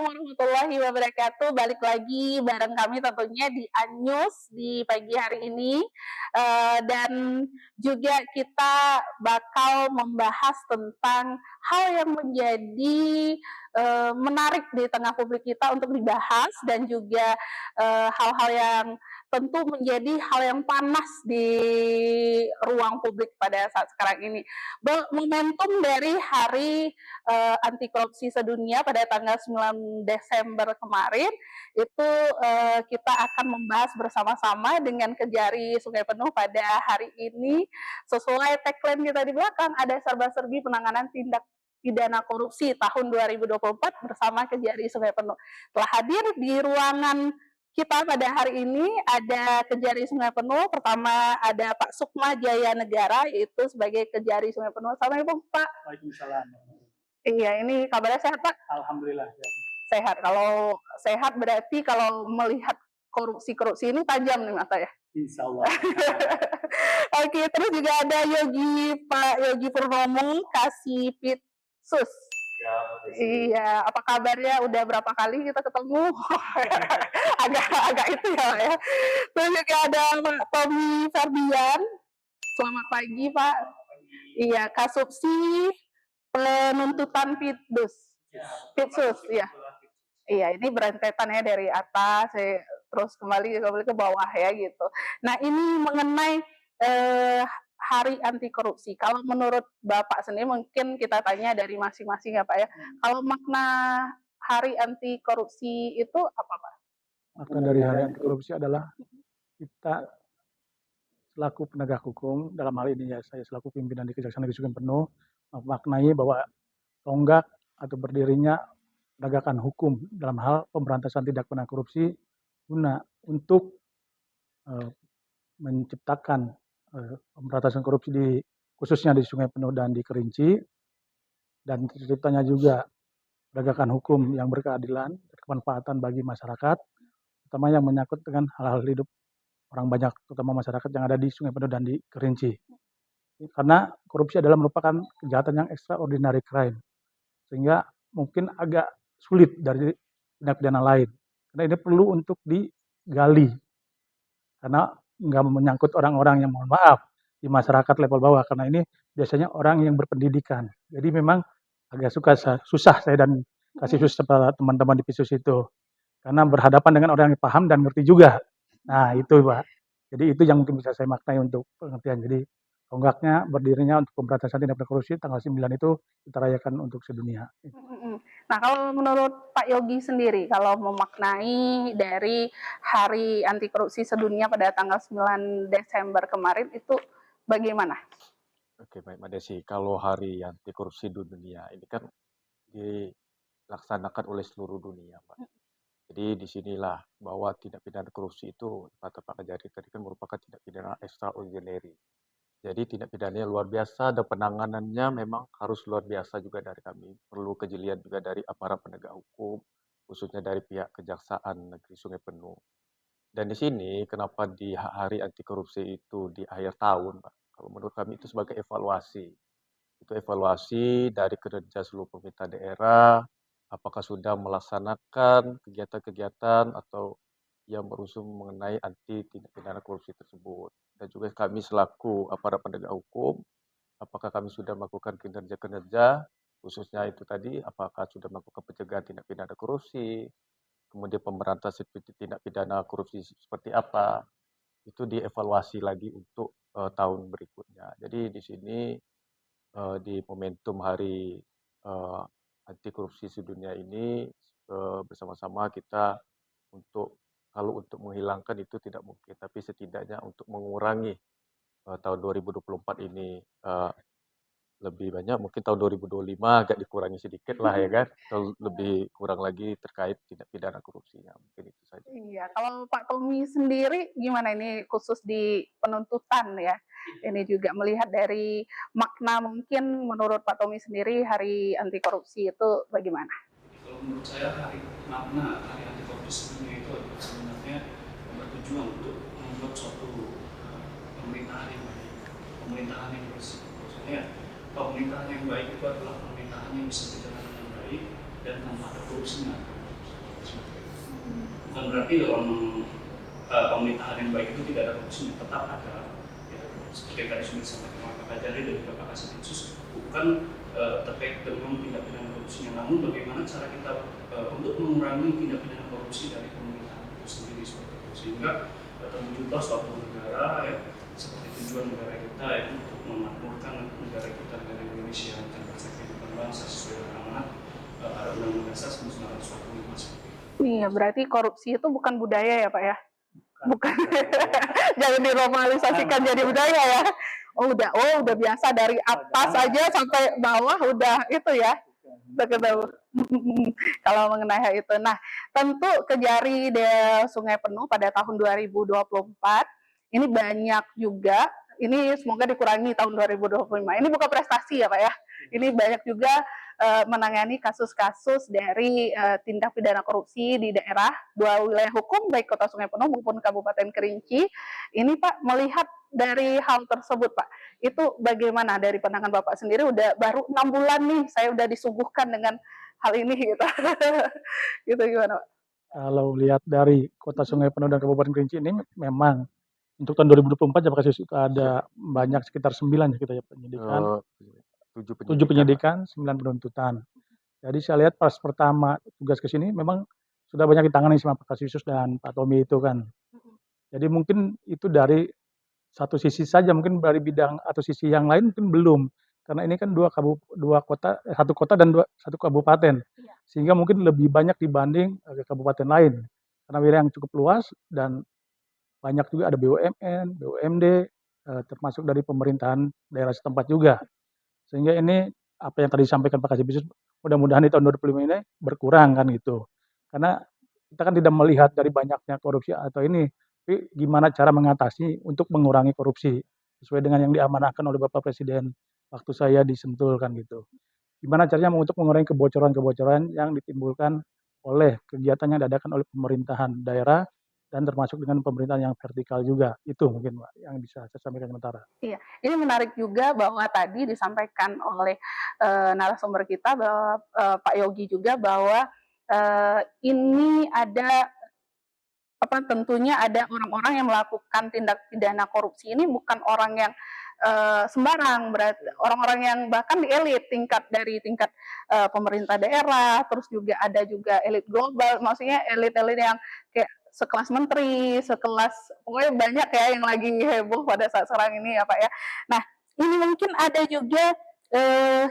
warahmatullahi wabarakatuh. Balik lagi bareng kami tentunya di Anyus di pagi hari ini, dan juga kita bakal membahas tentang hal yang menjadi, menarik di tengah publik kita untuk dibahas dan juga, hal-hal yang tentu menjadi hal yang panas di ruang publik pada saat sekarang ini. Momentum dari Hari Anti Korupsi Sedunia pada tanggal 9 Desember kemarin, itu kita akan membahas bersama-sama dengan Kejari Sungai Penuh pada hari ini. Sesuai tagline kita di belakang, ada serba-serbi penanganan tindak pidana korupsi tahun 2024 bersama Kejari Sungai Penuh. Telah hadir di ruangan kita pada hari ini ada Kejari Sungai Penuh. Pertama ada Pak Sukma Jaya Negara, yaitu sebagai Kejari Sungai Penuh. Assalamualaikum Pak. Waalaikumsalam. Iya, ini kabarnya sehat Pak? Alhamdulillah. Ya. Sehat. Kalau sehat berarti kalau melihat korupsi ini tajam nih mata ya? Insya Allah. Oke, terus juga ada Pak Yogi Purnomo, Kasipitsus. Ya, iya, apa kabarnya? Udah berapa kali kita ketemu? agak itu ya. Terus juga ada Pak Tommy Ferdian. Selamat pagi Pak. Iya, Kasubsi penuntutan Pitsus, ya. Iya, ini berentetan ya dari atas, terus kembali ke bawah ya gitu. Nah, ini mengenai Hari Anti Korupsi. Kalau menurut Bapak sendiri, mungkin kita tanya dari masing-masing ya Pak ya. Kalau makna Hari Anti Korupsi itu apa Pak? Makna dari Hari Anti Korupsi adalah kita selaku penegak hukum, dalam hal ini ya saya selaku pimpinan di Kejaksaan Negeri Sungai Penuh, memaknai bahwa tonggak atau berdirinya penegakan hukum dalam hal pemberantasan tindak pidana korupsi guna untuk menciptakan pemberantasan korupsi khususnya di Sungai Penuh dan di Kerinci, dan terciptanya juga penegakan hukum yang berkeadilan dan kemanfaatan bagi masyarakat, terutama yang menyangkut dengan hal-hal hidup orang banyak, terutama masyarakat yang ada di Sungai Penuh dan di Kerinci. Karena korupsi adalah merupakan kejahatan yang extraordinary crime, sehingga mungkin agak sulit dari tindak pidana lain. Karena ini perlu untuk digali, karena nggak menyangkut orang-orang yang mohon maaf di masyarakat level bawah, karena ini biasanya orang yang berpendidikan. Jadi memang agak susah saya dan kasih susah teman-teman di Pisus itu, karena berhadapan dengan orang yang paham dan ngerti juga. Nah itu Pak. Jadi itu yang mungkin bisa saya maknai untuk pengertian. Jadi tonggaknya berdirinya untuk pemberantasan tindak pidana korupsi tanggal 9 itu kita rayakan untuk sedunia. Nah, kalau menurut Pak Yogi sendiri, kalau memaknai dari Hari Anti Korupsi Sedunia pada tanggal 9 Desember kemarin itu bagaimana? Oke, baik Mbak Desi. Kalau Hari Anti Korupsi Dunia ini kan dilaksanakan oleh seluruh dunia, Pak. Jadi disinilah bahwa tindak pidana korupsi itu, kata Pak Kejari tadi kan merupakan tindak pidana extraordinary. Jadi tindak pidananya luar biasa dan penanganannya memang harus luar biasa juga dari kami. Perlu kejelian juga dari aparat penegak hukum, khususnya dari pihak Kejaksaan Negeri Sungai Penuh. Dan di sini kenapa di Hari Anti Korupsi itu di akhir tahun, Pak? Kalau menurut kami itu sebagai evaluasi. Itu evaluasi dari kinerja seluruh pemerintah daerah, apakah sudah melaksanakan kegiatan-kegiatan atau yang berusung mengenai anti tindak pidana korupsi tersebut. Dan juga kami selaku aparat penegak hukum, apakah kami sudah melakukan kinerja-kinerja, khususnya itu tadi, apakah sudah melakukan pencegahan tindak pidana korupsi, kemudian pemberantasan tindak pidana korupsi seperti apa, itu dievaluasi lagi untuk tahun berikutnya. Jadi di sini di momentum Hari Anti Korupsi Sedunia ini bersama-sama kita kalau untuk menghilangkan itu tidak mungkin, tapi setidaknya untuk mengurangi tahun 2024 ini lebih banyak, mungkin tahun 2025 agak dikurangi sedikit lah ya kan, atau lebih kurang lagi terkait tindak pidana korupsinya, mungkin itu saja. Iya, kalau Pak Tommy sendiri gimana ini khusus di penuntutan ya? Ini juga melihat dari makna mungkin menurut Pak Tommy sendiri Hari Anti Korupsi itu bagaimana? Kalau menurut saya makna Hari Anti Korupsi Sedunia itu sebenarnya bertujuan untuk membuat suatu pemerintahan yang baik, pemerintahan yang bersih. Maksudnya pemerintahan yang baik itu adalah pemerintahan yang bisa berjalan dengan baik dan tanpa ada korupsinya. Bukan berarti dalam pemerintahan yang baik itu tidak ada korupsi, tetap ada. Ya, seperti yang tadi sudah disampaikan oleh Pak Jari dan juga Pak Kasatitsus, bukan terkait dengan tindak pidana korupsinya, namun bagaimana cara kita untuk mengurangi tindak pidana korupsi dari pemerintahan itu sendiri seperti itu, sehingga terwujudlah suatu negara ya, seperti tujuan negara kita ya, untuk memakmurkan negara kita, negara Indonesia dan persatuan bangsa sesuai dengan amanat Undang-Undang Dasar 1945 seperti itu. Iya, berarti korupsi itu bukan budaya ya Pak ya? Bukan. Jangan dinormalisasikan jadi budaya ya. Udah biasa dari atas aja sampai bawah udah itu ya. Udah ketemu. Kalau mengenai hal itu. Nah, tentu Kejari Sungai Penuh pada tahun 2024 ini banyak juga. Ini semoga dikurangi tahun 2025. Ini bukan prestasi ya Pak ya. Ini banyak juga menangani kasus-kasus dari tindak pidana korupsi di daerah dua wilayah hukum baik Kota Sungai Penuh maupun Kabupaten Kerinci. Ini Pak melihat dari hal tersebut Pak, itu bagaimana dari pandangan Bapak sendiri? Udah baru 6 bulan nih saya udah disuguhkan dengan hal ini gitu. Gitu gimana Pak? Kalau lihat dari Kota Sungai Penuh dan Kabupaten Kerinci ini memang untuk tahun 2024 ya Pak Kasus itu ada banyak sekitar 9 kita ya penyidikan. 7 penyidikan, 9 penuntutan. Jadi saya lihat pas pertama tugas ke sini memang sudah banyak ditangani sama Pak Kasius dan Pak Tommy itu kan. Jadi mungkin itu dari satu sisi saja, mungkin dari bidang atau sisi yang lain mungkin belum. Karena ini kan satu kota dan satu kabupaten. Sehingga mungkin lebih banyak dibanding kabupaten lain. Karena wilayah yang cukup luas dan banyak juga ada BUMN, BUMD, termasuk dari pemerintahan daerah setempat juga. Sehingga ini apa yang tadi disampaikan Pak Kasibis, mudah-mudahan di tahun 2025 ini berkurang kan gitu. Karena kita kan tidak melihat dari banyaknya korupsi atau ini, tapi gimana cara mengatasi untuk mengurangi korupsi sesuai dengan yang diamanahkan oleh Bapak Presiden waktu saya disentul kan gitu. Gimana caranya untuk mengurangi kebocoran-kebocoran yang ditimbulkan oleh kegiatan yang diadakan oleh pemerintahan daerah dan termasuk dengan pemerintahan yang vertikal juga. Itu mungkin Pak yang bisa saya sampaikan sementara. Iya, ini menarik juga bahwa tadi disampaikan oleh narasumber kita bahwa Pak Yogi juga bahwa ini ada tentunya ada orang-orang yang melakukan tindak pidana korupsi ini bukan orang yang sembarang, berarti orang-orang yang bahkan di elit tingkat pemerintah daerah, terus juga ada juga elit global, maksudnya elit-elit yang kayak sekelas menteri, pokoknya banyak ya yang lagi heboh pada saat sekarang ini ya Pak ya. Nah, ini mungkin ada juga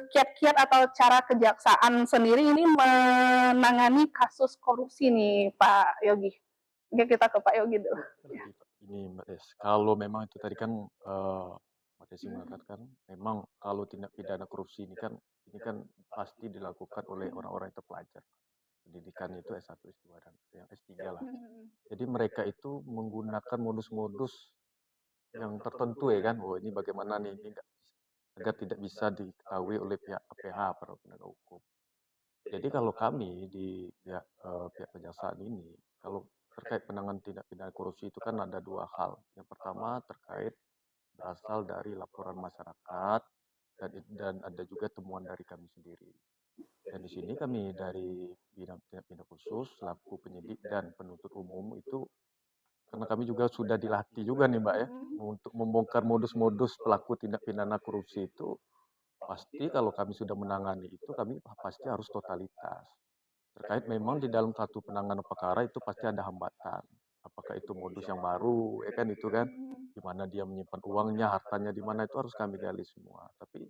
kiat-kiat atau cara kejaksaan sendiri ini menangani kasus korupsi nih Pak Yogi. Mungkin kita ke Pak Yogi dulu. Ini Mbak Des, kalau memang itu tadi kan Mbak Desi mengatakan memang kalau tindak pidana korupsi ini kan pasti dilakukan oleh orang-orang yang terpelajar. Pendidikannya itu S1, S2 dan yang S3 lah. Jadi mereka itu menggunakan modus-modus yang tertentu ya kan. Oh ini bagaimana nih ini agar tidak bisa diketahui oleh pihak APH para penegak hukum. Jadi kalau kami di pihak kejaksaan ini, kalau terkait penanganan tindak pidana korupsi itu kan ada dua hal. Yang pertama terkait berasal dari laporan masyarakat dan ada juga temuan dari kami sendiri. Dan di sini kami dari bidang tindak pidana khusus selaku penyidik dan penuntut umum itu karena kami juga sudah dilatih juga nih Mbak ya untuk membongkar modus-modus pelaku tindak pidana korupsi itu pasti kalau kami sudah menangani itu kami pasti harus totalitas. Terkait memang di dalam satu penanganan perkara itu pasti ada hambatan. Apakah itu modus yang baru, ya kan itu kan, di mana dia menyimpan uangnya, hartanya di mana itu harus kami gali semua. Tapi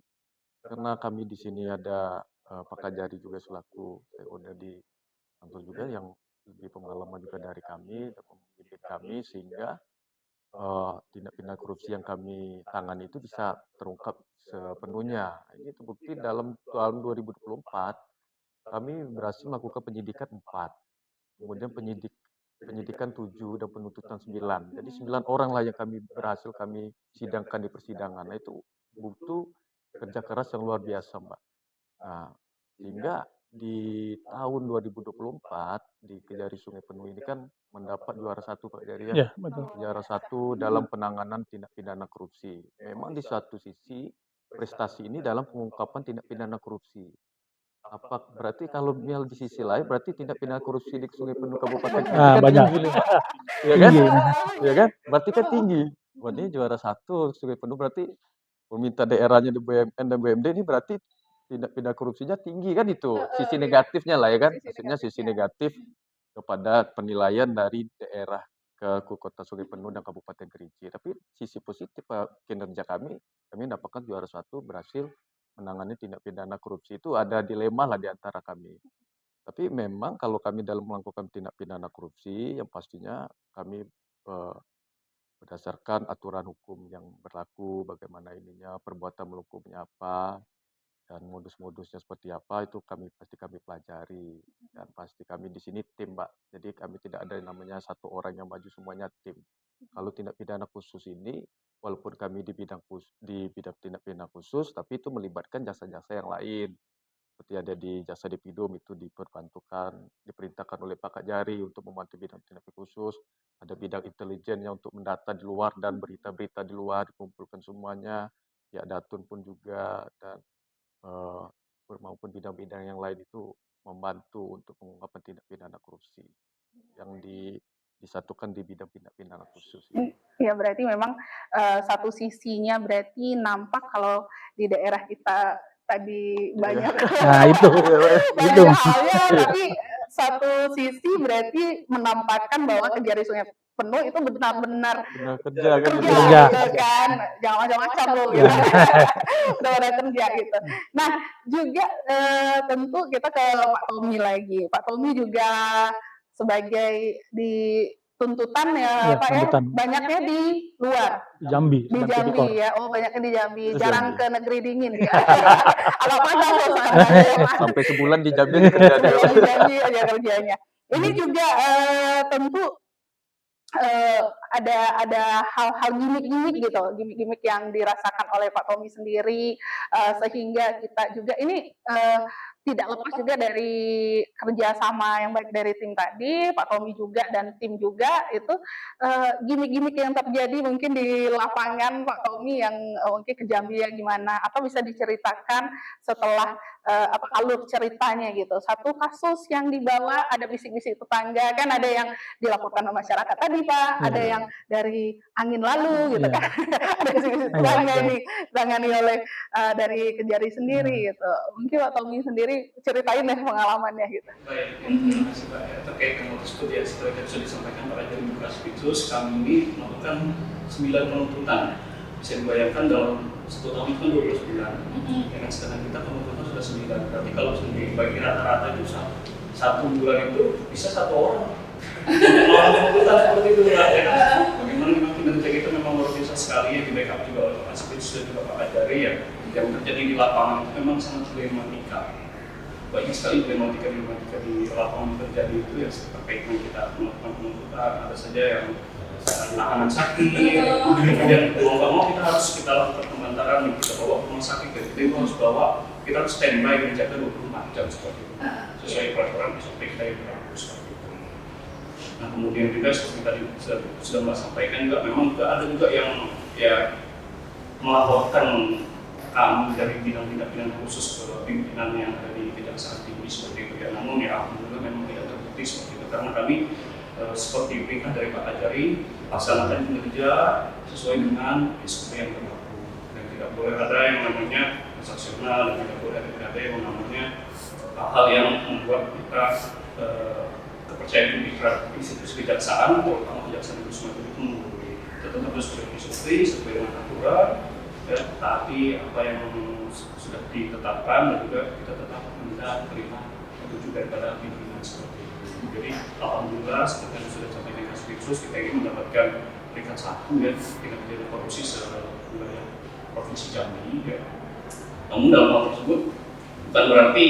karena kami di sini ada Pak Kajari juga selaku stakeholder di kantor juga yang lebih pengalaman juga dari kami, dan memimpin kami sehingga tindak pidana korupsi yang kami tangani itu bisa terungkap sepenuhnya. Ini terbukti dalam tahun 2024 kami berhasil melakukan penyidikan 4, kemudian penyidikan 7 dan penuntutan 9. Jadi 9 orang lah yang berhasil kami sidangkan di persidangan. Nah, itu bukti kerja keras yang luar biasa, Mbak. Nah, sehingga di tahun 2024 di Kejari Sungai Penuh ini kan mendapat juara 1 Pak Jari ya. Iya, betul. Juara 1 dalam penanganan tindak pidana korupsi. Memang di satu sisi prestasi ini dalam pengungkapan tindak pidana korupsi. Apa berarti kalau di sisi lain berarti tindak pidana korupsi di Sungai Penuh Kabupaten Kerinci Nah, kan banyak. tinggi nih, ya kan? Tinggi. Ya kan? Berarti kan tinggi. Berarti juara 1 Sungai Penuh berarti pemerintah daerahnya di BUMN dan BUMD ini berarti tindak pidana korupsinya tinggi kan itu. Sisi negatifnya lah ya kan? Maksudnya sisi negatif kepada penilaian dari daerah ke Kota Sungai Penuh dan Kabupaten Kerinci. Tapi sisi positif kinerja kami dapatkan juara 1 berhasil menangani tindak pidana korupsi. Itu ada dilema lah di antara kami. Tapi memang kalau kami dalam melakukan tindak pidana korupsi, yang pastinya kami berdasarkan aturan hukum yang berlaku, bagaimana ininya, perbuatan melakukannya apa, dan modus-modusnya seperti apa, itu pasti kami pelajari. Dan pasti kami di sini tim, Mbak. Jadi kami tidak ada yang namanya satu orang yang maju, semuanya tim. Kalau tindak pidana khusus ini, walaupun kami di bidang tindak pidana khusus, tapi itu melibatkan jasa-jasa yang lain. Seperti ada di jasa Dipidum itu diperintahkan oleh Pak Kajari untuk membantu bidang tindak pidana khusus. Ada bidang intelijen yang untuk mendata di luar dan berita-berita di luar dikumpulkan semuanya. Ya Datun pun juga dan maupun bidang-bidang yang lain itu membantu untuk mengungkapkan tindak pidana korupsi yang disatukan di bidang tindak pidana khusus. Ya berarti memang satu sisinya berarti nampak kalau di daerah kita tadi banyak Nah, itu. banyak halnya, tapi satu sisi berarti menampakkan bahwa Kejari Sungai Penuh itu benar-benar Benar kerja kan gitu. Kerja. gitu kan, jangan macam-macam loh gitu. Benar-benar kerja gitu. Nah juga tentu kita ke Pak Tommy lagi. Pak Tommy juga sebagai di tuntutan ya, Iya, Pak tuntutan. ya, banyaknya di luar, Di Jambi. di dan Jambi Tipikor. ya, oh banyaknya di Jambi, Di jarang Jambi. ke negeri dingin ya. Agak panas suasananya ya, Pak. Sampai sebulan di Jambi kerja dia. Di Jambi aja kerjanya. Ini juga tentu ada hal-hal gimmick-gimmick gitu, gimmick-gimmick yang dirasakan oleh Pak Tommy sendiri, sehingga kita juga ini tidak lepas juga dari kerjasama yang baik dari tim tadi, Pak Tommy juga dan tim juga itu gimmick-gimmick yang terjadi mungkin di lapangan Pak Tommy yang mungkin ke Jambi ya gimana, atau bisa diceritakan setelah alur ceritanya gitu. Satu kasus yang dibawa ada bisik-bisik tetangga, kan ada yang dilaporkan oleh masyarakat tadi Pak, ada yang dari angin lalu gitu kan, ada bisik-bisik tetangga ini ditangani oleh dari Kejari sendiri gitu. Mungkin Pak Tommy sendiri ceritain deh pengalamannya gitu. Baik, terima kasih Pak. Terkait dengan tersebut ya, seperti yang sudah disampaikan Pak Kajari Bukas Pitsus, kami ini melakukan 9 penuntutan. Bisa dibayangkan dalam 1 tahun itu kan 12 bulan. Ya kan, sedangkan kita penuntutan sudah 9. Berarti kalau bagi rata-rata itu 1 bulan itu bisa 1 orang. Orang penuntutan seperti itu ya kan. Bagaimana memang kinerja kita memang luar biasa sekali ya, di backup juga oleh Pak Pitsus dan juga Pak Kajari ya. Yang terjadi di lapangan itu memang sangat dilematika. Banyak sekali dilematika di lapangan terjadi itu ya, terkait dengan kita melakukan penuntutan, ada saja yang nahan sakit, kemudian mau nggak mau kita lakukan pembantaran, kita bawa ke rumah sakit, dan kita harus kita harus standby menjaga 24 jam seperti itu, sesuai peraturan SOP kita yang berlaku seperti itu. Nah kemudian juga seperti tadi sudah Mbak sampaikan juga, memang juga ada juga yang ya melaporkan kami dari bidang tindak pidana khusus ke pimpinan yang ada di Kejaksaan Tinggi seperti itu ya. Namun ya alhamdulillah memang tidak terbukti seperti itu, karena kami seperti perintah dari Pak Kajari, laksanakan kinerja sesuai dengan SOP yang berlaku, dan tidak boleh ada yang namanya transaksional, dan tidak boleh ada yang namanya hal-hal yang membuat kita kepercayaan publik terhadap institusi kejaksaan, terutama Kejaksaan itu semua itu menuruni. Tetap harus SOP sesuai dengan aturan, ya, taati apa yang sudah ditetapkan, dan juga kita tetap minta terima petunjuk daripada pimpinan seperti itu. Jadi alhamdulillah seperti yang sudah disampaikan Mas Pitsus, kita ingin mendapatkan peringkat 1 ya, tindak pidana korupsi se-wilayah Provinsi Jambi ya. Namun dalam hal tersebut bukan berarti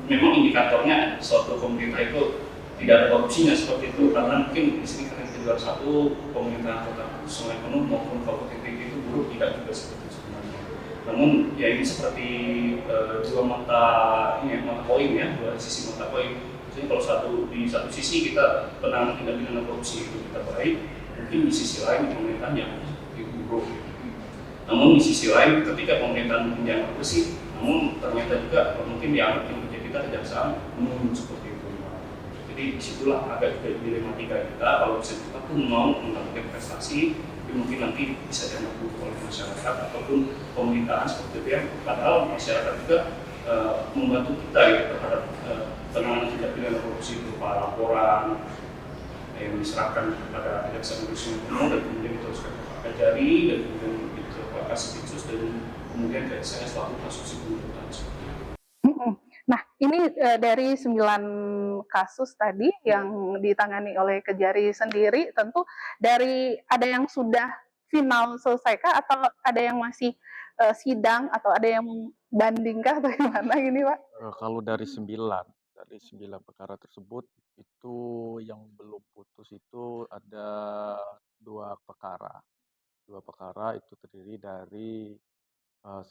memang indikatornya suatu pemerintah itu tidak ada korupsinya seperti itu, karena mungkin di sini karena kita juara 1 pemerintah Kota Sungai Penuh maupun Kabupaten Kerinci itu buruk, tidak juga seperti itu sebenarnya. Namun ya ini seperti dua mata koin ya, dua sisi mata koin. Jadi kalau di satu sisi kita penanganan tindak pidana korupsi itu kita baik, mungkin di sisi lain pemerintahnya itu buruk. Namun di sisi lain ketika pemerintahan mungkin dianggap bersih, Namun ternyata juga mungkin dianggap kinerja kita kejaksaan menurun seperti itu. Jadi disitulah agak juga dilematika kita, kalau misalnya kita pun mau melakukan prestasi, tapi mungkin nanti bisa dianggap buruk oleh masyarakat ataupun pemerintahan seperti itu ya. Padahal masyarakat juga membantu kita gitu, terhadap penanganan tindak pidana korupsi berupa laporan yang diserahkan kepada Kejaksaan Negeri Sungai Penuh, dan kemudian diteruskan ke Pak Kajari, dan kemudian ke Pak Kasubitsus, dan kemudian ke saya selaku kasus penuntutan. Nah, ini dari 9 kasus tadi yang ditangani oleh Kejari sendiri, tentu dari ada yang sudah final selesai atau ada yang masih sidang atau ada yang bandingkah atau gimana ini, Pak? Kalau dari 9 perkara tersebut itu yang belum putus itu ada 2 perkara. 2 perkara itu terdiri dari 1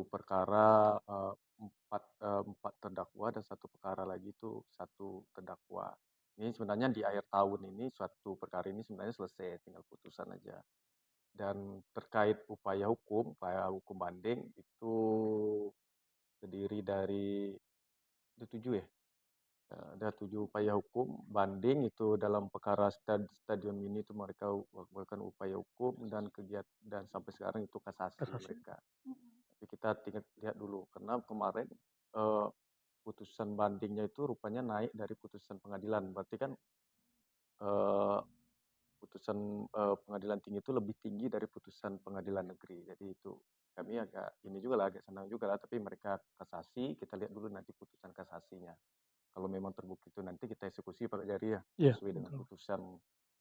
perkara 4 terdakwa, dan 1 perkara lagi itu 1 terdakwa. Ini sebenarnya di akhir tahun ini suatu perkara ini sebenarnya selesai, tinggal putusan aja. Dan terkait upaya hukum banding itu terdiri dari 7 ya. Ada 7 upaya hukum banding itu dalam perkara Stadion Mini itu mereka melakukan upaya hukum dan dan sampai sekarang itu kasasi mereka. Tapi kita lihat dulu karena kemarin putusan bandingnya itu rupanya naik dari putusan pengadilan. Berarti kan putusan pengadilan tinggi itu lebih tinggi dari putusan pengadilan negeri. Jadi itu kami agak senang juga lah, tapi mereka kasasi, kita lihat dulu nanti putusan kasasinya. Kalau memang terbukti itu nanti kita eksekusi Pak Kajari ya, sesuai dengan putusan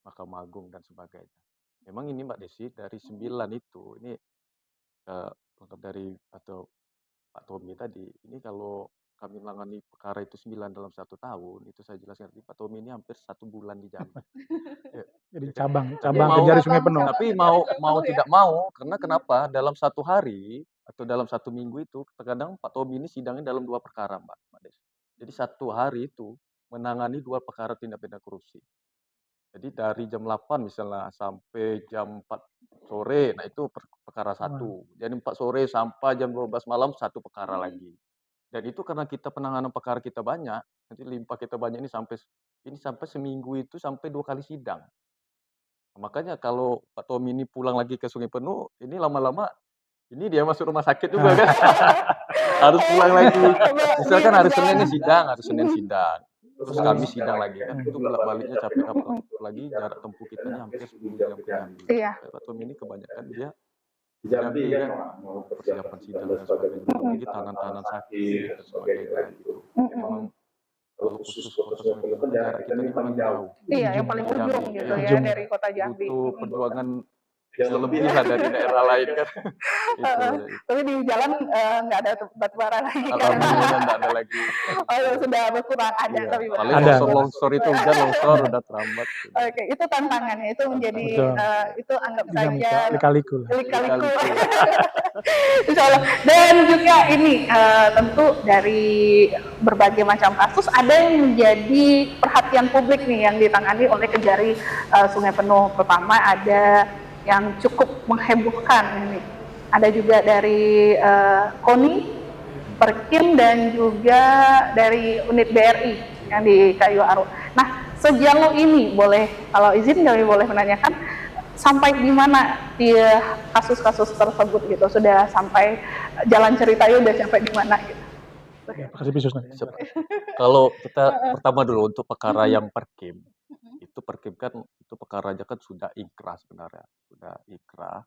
Mahkamah Agung dan sebagainya. Memang ini Mbak Desi, dari 9 itu, ini dari atau Pak Tommy tadi, ini kalau kami menangani perkara itu 9 dalam 1 tahun, itu saya jelaskan tadi, Pak Tommy ini hampir 1 bulan di Jambi. Jadi cabang mau- Kejari Sungai Penuh. Tapi mau tidak mau, karena kenapa? Dalam 1 hari atau dalam 1 minggu itu, terkadang Pak Tommy ini sidangnya dalam 2 perkara, Mbak Desi. Jadi 1 hari itu menangani 2 perkara tindak pidana korupsi. Jadi dari jam 8 misalnya sampai jam 4 sore, nah itu perkara 1. Jadi 4 sore sampai jam 12 malam 1 perkara lagi. Dan itu karena kita penanganan perkara kita banyak, nanti limpah kita banyak ini sampai seminggu itu sampai 2 kali sidang. Makanya kalau Pak Tommy ini pulang lagi ke Sungai Penuh, ini lama-lama ini dia masuk rumah sakit juga kan. Harus pulang lagi. Misalkan hari Senin sidang, terus kami sidang lagi kan. Itu bolak-baliknya capek apalagi jarak tempuh kita ini hampir 10 jam ke Jambi. Iya. Pak Tommy ini kebanyakan dia di Jambi kan persiapan sidang dan sebagainya. Jadi tahanan-tahanan sakit dan sebagainya gitu. Memang kalau khusus kota Sungai Penuh jarak kita ini paling jauh. Iya, yang paling ujung gitu ya dari kota Jambi. Butuh perjuangan lebih lah dari daerah lain kan. Tapi di jalan nggak ada batu bara lagi kan? Alhamdulillah nggak ada lagi. Oh ya sudah berkurang ada tapi Paling longsor itu hujan longsor udah terambat. Oke, itu tantangannya, itu menjadi itu anggap saja lika-liku. Insyaallah. Dan juga ini tentu dari berbagai macam kasus ada yang menjadi perhatian publik nih yang ditangani oleh Kejari Sungai Penuh. Pertama ada yang cukup menghebohkan ini. Ada juga dari KONI, Perkim, dan juga dari unit BRI yang di Kayu Aru. Nah, sejauh ini boleh, kalau izin kami boleh menanyakan, sampai di mana di kasus-kasus tersebut gitu? Sudah sampai jalan ceritanya udah sampai di mana gitu? Kalau kita pertama dulu untuk perkara yang Perkim, itu Perkim kan itu perkaranya kan sudah inkrah sebenarnya, sudah inkrah.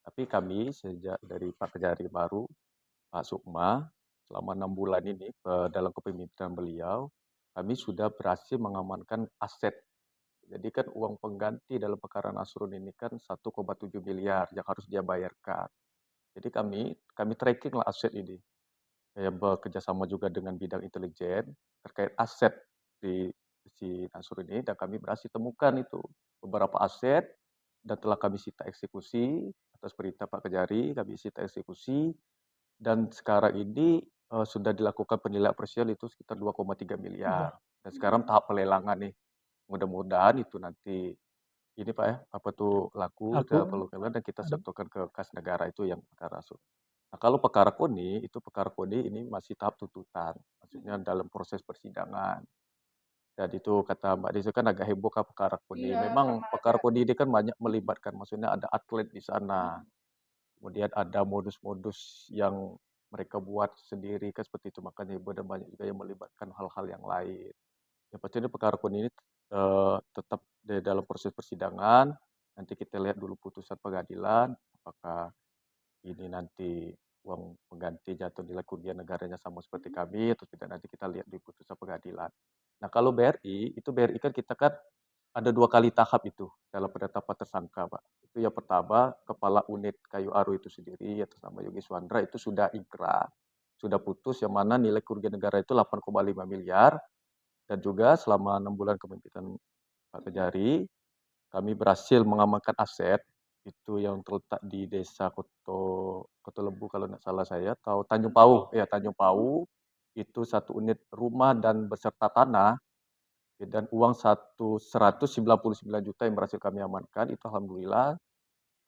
Tapi kami sejak dari Pak Kejari baru, Pak Sukma, selama 6 bulan ini dalam kepemimpinan beliau, kami sudah berhasil mengamankan aset. Jadi kan uang pengganti dalam perkara Nasrun ini kan 1,7 miliar yang harus dia bayarkan. Jadi kami tracking lah aset ini. Saya bekerjasama juga dengan bidang intelijen terkait aset di si Nasrun ini, dan kami berhasil temukan itu beberapa aset dan telah kami sita eksekusi atas perintah Pak Kejari, kami sita eksekusi, dan sekarang ini sudah dilakukan penilaian parsial itu sekitar 2,3 miliar. Dan sekarang tahap pelelangan nih. Mudah-mudahan itu nanti ini Pak ya, apa tuh laku dan kita setorkan ke kas negara itu yang perkara Nah, kalau perkara KONI ini masih tahap tuntutan, maksudnya dalam proses persidangan. Dan itu kata Mbak Desi kan agak heboh kan perkara KONI. Iya, Memang karena perkara ada. KONI ini kan banyak melibatkan, maksudnya ada atlet di sana. Kemudian ada modus-modus yang mereka buat sendiri kan seperti itu, makanya heboh dan banyak juga yang melibatkan hal-hal yang lain. Yang pasti ini perkara KONI ini tetap di dalam proses persidangan. Nanti kita lihat dulu putusan pengadilan, apakah ini nanti uang pengganti jatuh nilai kerugian negaranya sama seperti kami atau tidak, nanti kita lihat di putusan pengadilan. Nah, kalau BRI, itu BRI kan kita kan ada 2 kali tahap itu dalam penetapan tersangka, Pak. Itu yang pertama, Kepala Unit Kayu Aru itu sendiri atas nama Yogi Suandra itu sudah ingkrah, sudah putus yang mana nilai kerugian negara itu 8,5 miliar dan juga selama 6 bulan kepemimpinan Pak Kejari, kami berhasil mengamankan aset itu yang terletak di Desa Koto Lebu kalau tidak salah saya, atau Tanjung Pau, ya Tanjung Pau, itu 1 unit rumah dan beserta tanah dan uang 199 juta yang berhasil kami amankan. Itu alhamdulillah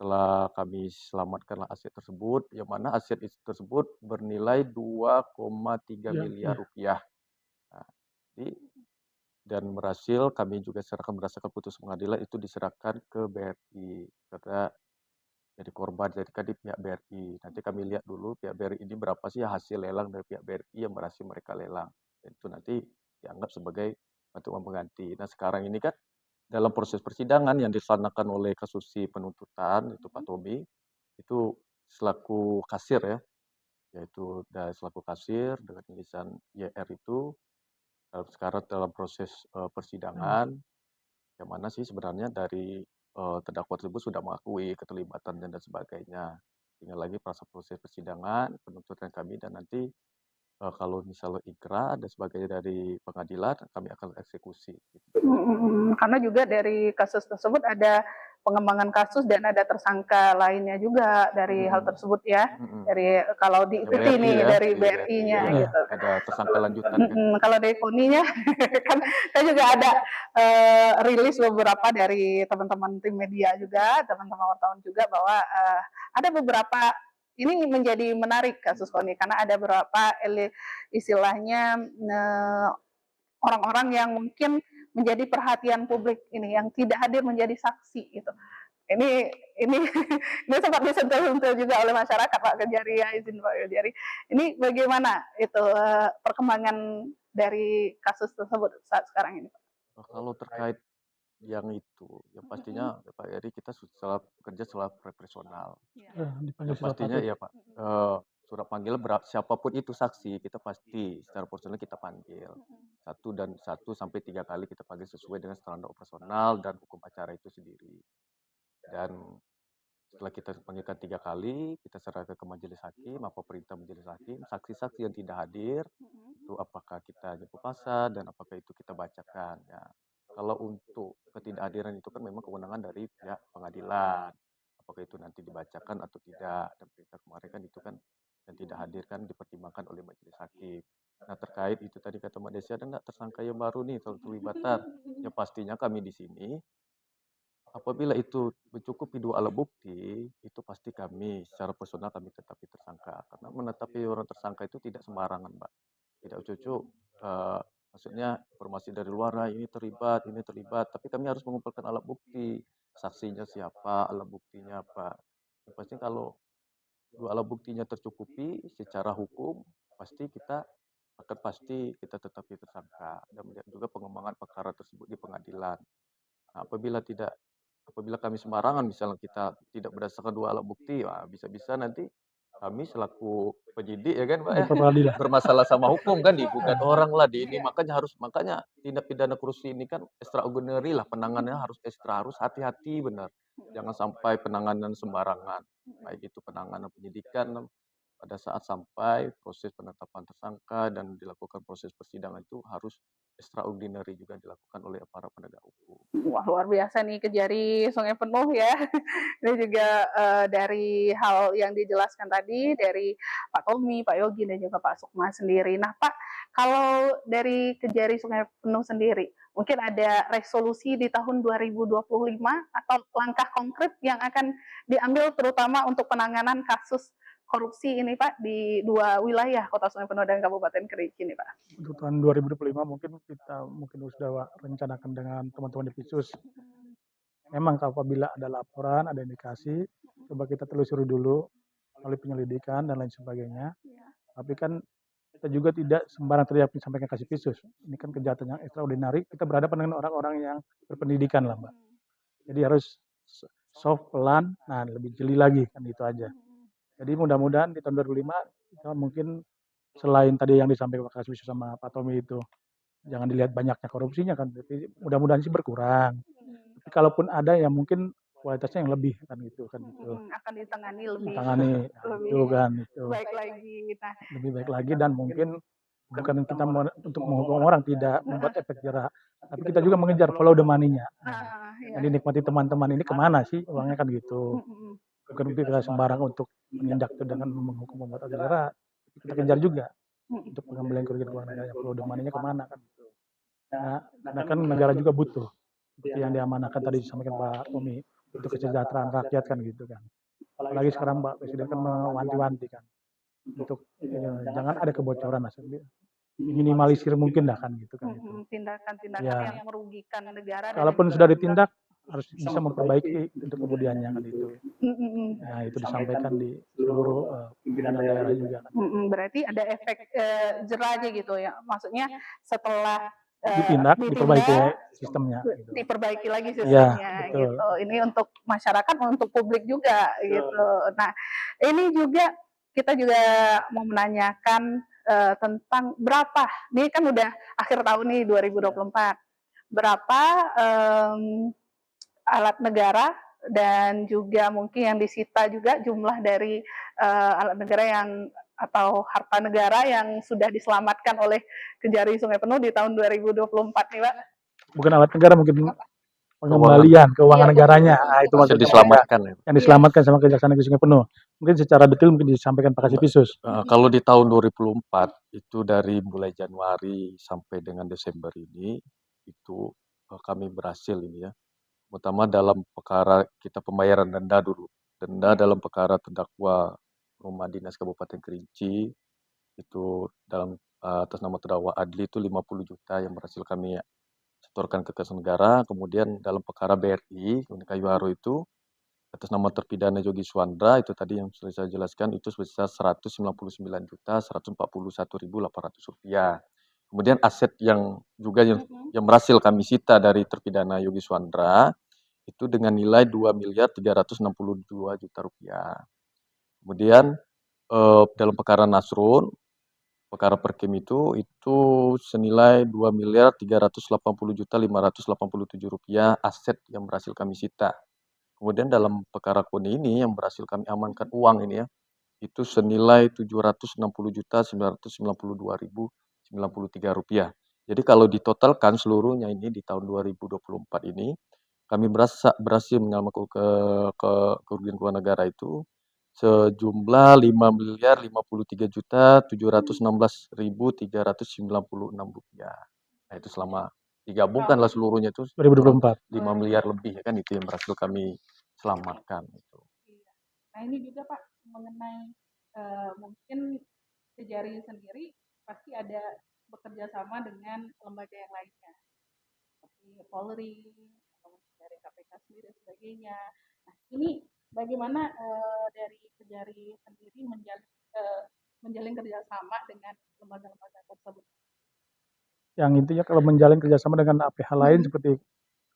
telah kami selamatkanlah aset tersebut, yang mana aset tersebut bernilai 2,3 Iya, miliar iya. rupiah. Nah, jadi dan berhasil kami juga serahkan berdasarkan putusan pengadilan itu diserahkan ke BRI karena jadi korban, jadi kan di pihak BRI. Nanti kami lihat dulu pihak BRI ini berapa sih hasil lelang dari pihak BRI yang berhasil mereka lelang. Dan itu nanti dianggap sebagai uang pengganti. Nah, sekarang ini kan dalam proses persidangan yang dilaksanakan oleh kasus si penuntutan itu Pak Tommy itu selaku kasir ya, yaitu dari selaku kasir dengan tulisan YR itu sekarang dalam proses persidangan yang mana sih sebenarnya dari terdakwa tersebut sudah mengakui keterlibatannya dan sebagainya. Tinggal lagi proses persidangan, penuntutan kami dan nanti kalau misalnya ikrar dan sebagainya dari pengadilan, kami akan eksekusi. Karena juga dari kasus tersebut ada pengembangan kasus dan ada tersangka lainnya juga dari hal tersebut ya. Dari kalau Ya diikuti BRI nih ya, dari iya BRI BRI-nya ya. gitu. Ada tersangka lanjutan kan. Kalau dari KONI-nya kan saya juga ada rilis beberapa dari teman-teman tim media juga, teman-teman wartawan juga bahwa ada beberapa ini menjadi menarik kasus KONI karena ada beberapa istilahnya orang-orang yang mungkin menjadi perhatian publik ini yang tidak hadir menjadi saksi gitu. Ini ini sempat disentuh-sentuh juga oleh masyarakat Pak Kejari ya, izin Pak Kejari. Ini bagaimana itu perkembangan dari kasus tersebut saat sekarang ini Pak? Kalau terkait yang itu, yang pastinya Pak Eri kita sudah bekerja secara profesional. Dipanggil Yang pastinya siapa tuh? ya Pak, surat panggilan siapapun itu saksi kita pasti secara profesional kita panggil. 1 sampai 3 kali kita panggil sesuai dengan standar operasional dan hukum acara itu sendiri. Dan setelah kita panggilkan 3 kali, kita serahkan ke majelis hakim, apa perintah majelis hakim, saksi-saksi yang tidak hadir, itu apakah kita jemput paksa dan apakah itu kita bacakan. Ya. Kalau untuk ketidakhadiran itu kan memang kewenangan dari pihak pengadilan. Apakah itu nanti dibacakan atau tidak. Dan perintah kemarin kan itu kan yang tidak hadir kan dipertimbangkan oleh majelis hakim. Nah terkait itu tadi kata Mbak Desi ada nggak tersangka yang baru nih terlibatan? Ya pastinya kami di sini apabila itu mencukupi 2 alat bukti, itu pasti kami secara personal kami tetapi tersangka. Karena menetapi orang tersangka itu tidak sembarangan, Mbak. Tidak ujuk-ujuk, maksudnya informasi dari luar, "Nah, ini terlibat, tapi kami harus mengumpulkan alat bukti. Saksinya siapa, alat buktinya apa. Yang pasti kalau 2 alat buktinya tercukupi secara hukum, pasti kita tetapi tersangka dan melihat juga pengembangan perkara tersebut di pengadilan. Nah, apabila kami sembarangan, misalnya kita tidak berdasarkan 2 alat bukti, wah bisa-bisa nanti kami selaku penyidik ya kan Pak ya, Peradilan. bermasalah sama hukum kan, digugat orang lah di ini, makanya tindak pidana korupsi ini kan extraordinary lah, penanganannya harus ekstra, harus hati-hati benar. Jangan sampai penanganan sembarangan, baik itu penanganan penyidikan pada saat sampai proses penetapan tersangka dan dilakukan proses persidangan itu harus extraordinary juga dilakukan oleh para penegak hukum. Wah luar biasa nih Kejari Sungai Penuh ya. Ini juga dari hal yang dijelaskan tadi dari Pak Tommy, Pak Yogi dan juga Pak Sukma sendiri. Nah Pak, kalau dari Kejari Sungai Penuh sendiri, mungkin ada resolusi di tahun 2025 atau langkah konkret yang akan diambil terutama untuk penanganan kasus korupsi ini Pak di 2 wilayah Kota Sungai Penuh dan Kabupaten Kerinci nih Pak? Untuk tahun 2025 mungkin kita sudah rencanakan dengan teman-teman Divvisus. Memang apabila ada laporan, ada indikasi, coba kita telusuri dulu oleh penyelidikan dan lain sebagainya. Tapi kan kita juga tidak sembarang teriak sampaikan kasih Divvisus. Ini kan kejahatan yang ekstraordinari. Kita berhadapan dengan orang-orang yang berpendidikan lah, Mbak. Jadi harus soft, pelan, nah lebih jeli lagi kan itu aja. Jadi mudah-mudahan di tahun 2005 kita mungkin selain tadi yang disampaikan Pak Kasbisu sama Pak Tommy itu, jangan dilihat banyaknya korupsinya kan, tapi mudah-mudahan sih berkurang. Tapi kalaupun ada ya mungkin kualitasnya yang lebih kan gitu. Akan ditangani lebih Tangani itu kan itu. baik lagi. Nah, Lebih baik lagi dan mungkin bukan kita untuk menghukum orang, tidak membuat efek jerah, tapi kita juga mengejar follow the money-nya. Yang dinikmati teman-teman ini kemana sih uangnya kan gitu. Bukan kita sembarang untuk menindak itu dengan menghukum membuat efek jerah, kita kejar juga untuk pengembalian kerugian keuangan negara, follow the money-nya kemana kan gitu. Nah, karena kan negara juga butuh seperti yang diamanahkan tadi disampaikan Pak Tommy untuk kesejahteraan rakyat kan gitu kan. Apalagi sekarang Pak Presiden kan mewanti-wanti kan untuk jangan ada kebocoran lah, minimalisir mungkin dah kan gitu kan itu. Tindakan-tindakan Ya. yang merugikan negara. Kalaupun sudah ditindak harus bisa memperbaiki untuk kemudiannya kan itu. Nah itu disampaikan di seluruh pimpinan daerah juga kan. Berarti ada efek jerahnya gitu ya. Maksudnya setelah Ditindak, diperbaiki sistemnya. Gitu. Diperbaiki lagi Ya, sistemnya betul. gitu. Ini untuk masyarakat, untuk publik juga gitu. Nah, ini juga kita juga mau menanyakan tentang berapa, ini kan udah akhir tahun nih 2024, berapa alat negara dan juga mungkin yang disita juga jumlah dari alat negara yang atau harta negara yang sudah diselamatkan oleh Kejari Sungai Penuh di tahun 2024 nih Pak. Bukan alat negara, mungkin pengembalian keuangan negaranya. Nah, itu maksudnya diselamatkan ya. yang diselamatkan sama Kejaksaan Negeri Sungai Penuh. Mungkin secara detail mungkin disampaikan Pak Kasbisus. Kalau di tahun 2004 itu dari mulai Januari sampai dengan Desember ini itu kami berhasil ini ya. Pertama dalam perkara kita pembayaran denda dulu. Denda dalam perkara terdakwa Rumah Dinas Kabupaten Kerinci itu dalam atas nama terdakwa Adli itu 50 juta yang berhasil kami setorkan ke kas negara. Kemudian dalam perkara BRI Kayu Aro itu atas nama terpidana Yogi Suandra itu tadi yang sudah saya jelaskan itu sebesar 199.141.800 rupiah. Kemudian aset yang juga yang berhasil kami sita dari terpidana Yogi Suandra itu dengan nilai 2.362 juta rupiah. Kemudian dalam perkara Nasrun, perkara Perkim itu senilai 2.380.587 rupiah aset yang berhasil kami sita. Kemudian dalam perkara KONI ini yang berhasil kami amankan uang ini ya, itu senilai 760.992.093 rupiah. Jadi kalau ditotalkan seluruhnya ini di tahun 2024 ini, kami berhasil menyelamatkan kerugian keuangan negara itu sejumlah 5.053.716.396 rupiah. Nah itu selama digabungkanlah seluruhnya itu 2024. 5 miliar lebih kan itu yang berhasil kami selamatkan itu. Nah ini juga Pak mengenai mungkin Kejari sendiri pasti ada bekerja sama dengan lembaga yang lainnya seperti Polri atau dari KPK sendiri dan sebagainya. Nah ini bagaimana dari Kejari sendiri menjalin kerjasama dengan lembaga-lembaga tersebut? Yang intinya kalau menjalin kerjasama dengan APH lain seperti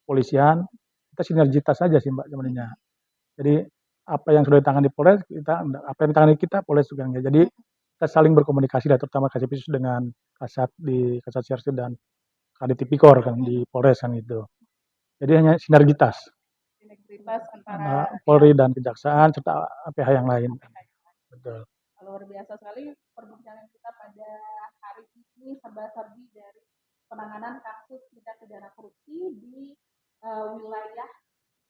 kepolisian, kita sinergitas saja sih Mbak sebenarnya. Jadi apa yang sudah ditangani Polres, apa yang ditangani kita Polres juga enggak. Jadi kita saling berkomunikasi, terutama Kasbisus dengan Kasat di Kasat Serse dan Kadit Tipikor kan di Polres kan itu. Jadi hanya sinergitas antara Polri dan Kejaksaan serta APH yang lain. Betul. Luar biasa sekali perbincangan kita pada hari ini serba-serbi dari penanganan kasus tindak pidana korupsi di wilayah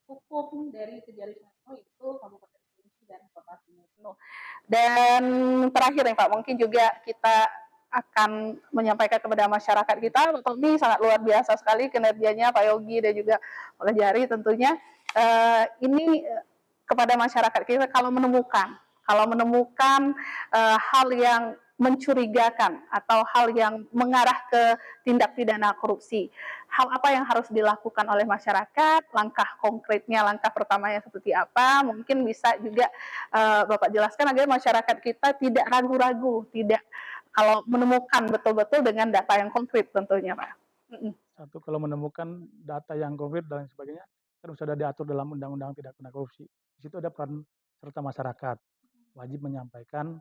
hukum dari Kejari Sungai Penuh itu Kabupaten Kerinci dan Kota Sungai Penuh. Dan terakhir nih Pak, mungkin juga kita akan menyampaikan kepada masyarakat kita, Pak Tommy sangat luar biasa sekali kinerjanya, Pak Yogi dan juga Kejari tentunya. Ini kepada masyarakat kita kalau menemukan Kalau menemukan hal yang mencurigakan atau hal yang mengarah ke tindak pidana korupsi, hal apa yang harus dilakukan oleh masyarakat, langkah konkretnya, langkah pertamanya seperti apa, mungkin bisa juga Bapak jelaskan agar masyarakat kita tidak ragu-ragu, tidak kalau menemukan betul-betul dengan data yang konkret tentunya, Pak. Satu, kalau menemukan data yang konkret dan lain sebagainya, kan sudah diatur dalam Undang-Undang Tindak Pidana Korupsi. Di situ ada peran serta masyarakat, wajib menyampaikan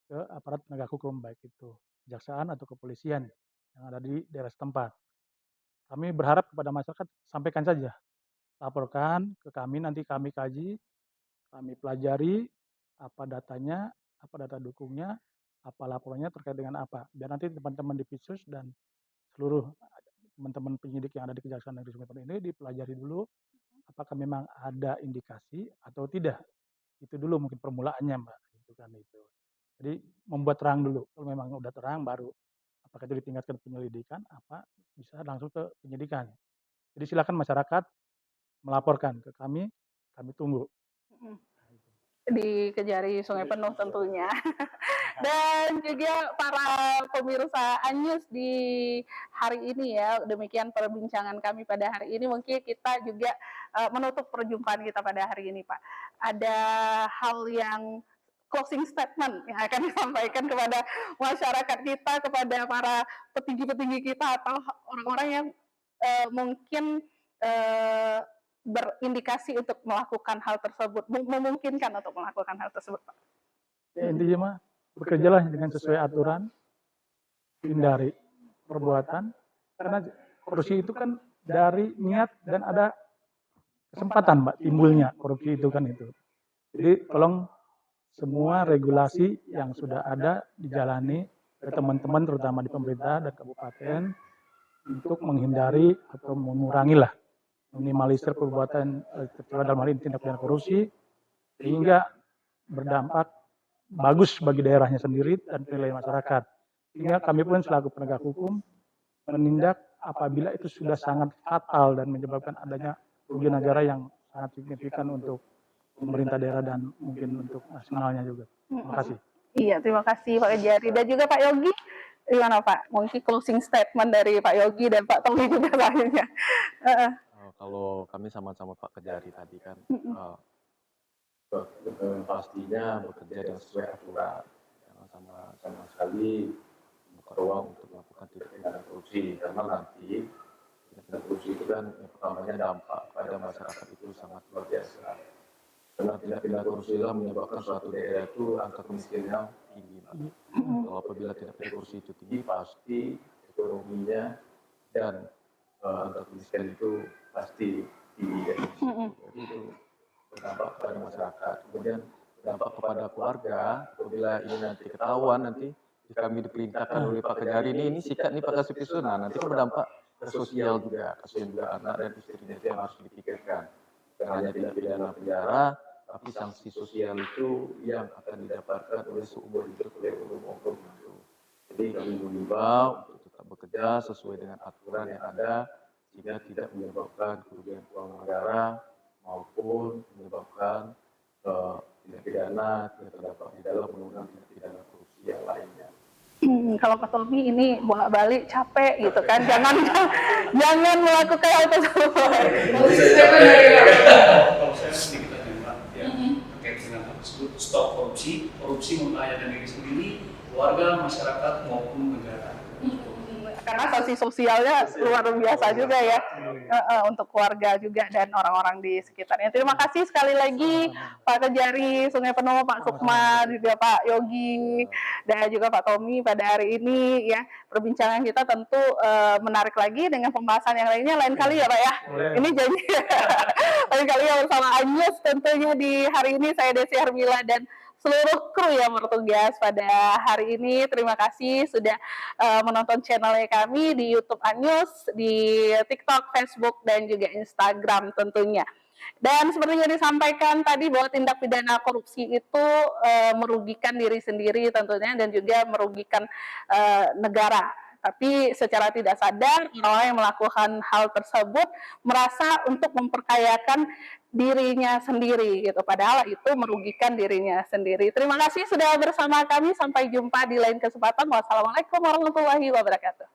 ke aparat penegak hukum, baik itu kejaksaan atau kepolisian yang ada di daerah setempat. Kami berharap kepada masyarakat, sampaikan saja, laporkan ke kami, nanti kami kaji, kami pelajari apa datanya, apa data dukungnya, apa laporannya terkait dengan apa. Biar nanti teman-teman di Pitsus dan seluruh teman-teman penyidik yang ada di Kejaksaan Negeri Sungai Penuh ini dipelajari dulu apakah memang ada indikasi atau tidak. Itu dulu mungkin permulaannya, Mbak. Itu kan itu. Jadi membuat terang dulu. Kalau memang udah terang baru apakah itu ditingkatkan penyelidikan, apa bisa langsung ke penyidikan. Jadi silakan masyarakat melaporkan ke kami tunggu. Di Kejari Sungai Penuh tentunya. Dan juga para pemirsa Anyus di hari ini ya, demikian perbincangan kami pada hari ini. Mungkin kita juga menutup perjumpaan kita pada hari ini, Pak. Ada hal yang closing statement yang akan disampaikan kepada masyarakat kita, kepada para petinggi-petinggi kita atau orang-orang yang mungkin berindikasi untuk melakukan hal tersebut, memungkinkan untuk melakukan hal tersebut, Pak. Ya, intinya mah bekerjalah dengan sesuai aturan, hindari perbuatan, karena korupsi itu kan dari niat dan ada kesempatan, Mbak, timbulnya korupsi itu kan itu. Jadi tolong semua regulasi yang sudah ada dijalani oleh teman-teman terutama di pemerintah dan kabupaten untuk menghindari atau mengurangilah, minimalisir perbuatan tercela dalam hal ini tindak pidana korupsi sehingga berdampak bagus bagi daerahnya sendiri dan penilaian masyarakat. Sehingga kami pun selaku penegak hukum menindak apabila itu sudah sangat fatal dan menyebabkan adanya kerugian negara yang sangat signifikan untuk pemerintah daerah dan mungkin untuk nasionalnya juga. Terima kasih. Iya, terima kasih Pak Kejari dan juga Pak Yogi. Gimana Pak? Mungkin closing statement dari Pak Yogi dan Pak Tommy juga lainnya. Kalau kami sama-sama Pak Kejari tadi kan, pastinya bekerja dengan sesuai aturan, jangan sama sekali membuka ruang untuk melakukan tindak pidana korupsi, karena nanti tindak pidana korupsi itu kan yang pertamanya dampak pada masyarakat itu sangat luar biasa. Karena tindak pidana korupsi adalah menyebabkan suatu daerah itu angka kemiskinan tinggi. Kalau apabila tindak pidana korupsi itu tinggi, pasti ekonominya dan angka kemiskinan itu pasti tinggi. Jadi itu berdampak kepada masyarakat, kemudian berdampak kepada keluarga. Apabila ini nanti ketahuan, nanti kami diperintahkan oleh Pak Kejari ini sikat nih Pak Kasipitsus, nah nanti kan berdampak ke sosial juga, kasihan juga anak dan istrinya itu yang harus dipikirkan. Bukan hanya tidak pidana penjara, tapi sanksi sosial itu yang akan didapatkan oleh seumur hidup oleh oknum itu. Jadi kami mengimbau untuk tetap bekerja sesuai dengan aturan yang ada, sehingga tidak menyebabkan kerugian keuangan negara maupun menyebabkan tindak pidana yang terdapat di dalam undang-undang tindak pidana korupsi yang lainnya. Kalau Pak Tommy ini bolak-balik capek gitu kan, jangan melakukan hal tersebut. Kalau saya sedikit aja Pak, ya terkait dengan hal tersebut, stop korupsi, korupsi membahayakan diri sendiri, keluarga, masyarakat maupun negara. Karena sanksi sosialnya luar biasa juga ya untuk keluarga juga dan orang-orang di sekitarnya. Terima kasih sekali lagi Pak Kejari Sungai Penuh, Pak Sukma, juga Pak Yogi dan juga Pak Tommy pada hari ini ya. Perbincangan kita tentu menarik lagi dengan pembahasan yang lainnya lain kali ya Pak ya. Ini janji lain kali ya bersama Anyus tentunya di hari ini. Saya Desi Hermila dan seluruh kru yang bertugas pada hari ini. Terima kasih sudah menonton channelnya kami di YouTube Anyus, di TikTok, Facebook, dan juga Instagram tentunya. Dan seperti yang disampaikan tadi bahwa tindak pidana korupsi itu merugikan diri sendiri tentunya dan juga merugikan negara. Tapi secara tidak sadar orang yang melakukan hal tersebut merasa untuk memperkayakan dirinya sendiri gitu. Padahal itu merugikan dirinya sendiri. Terima kasih sudah bersama kami. Sampai jumpa di lain kesempatan. Wassalamualaikum warahmatullahi wabarakatuh.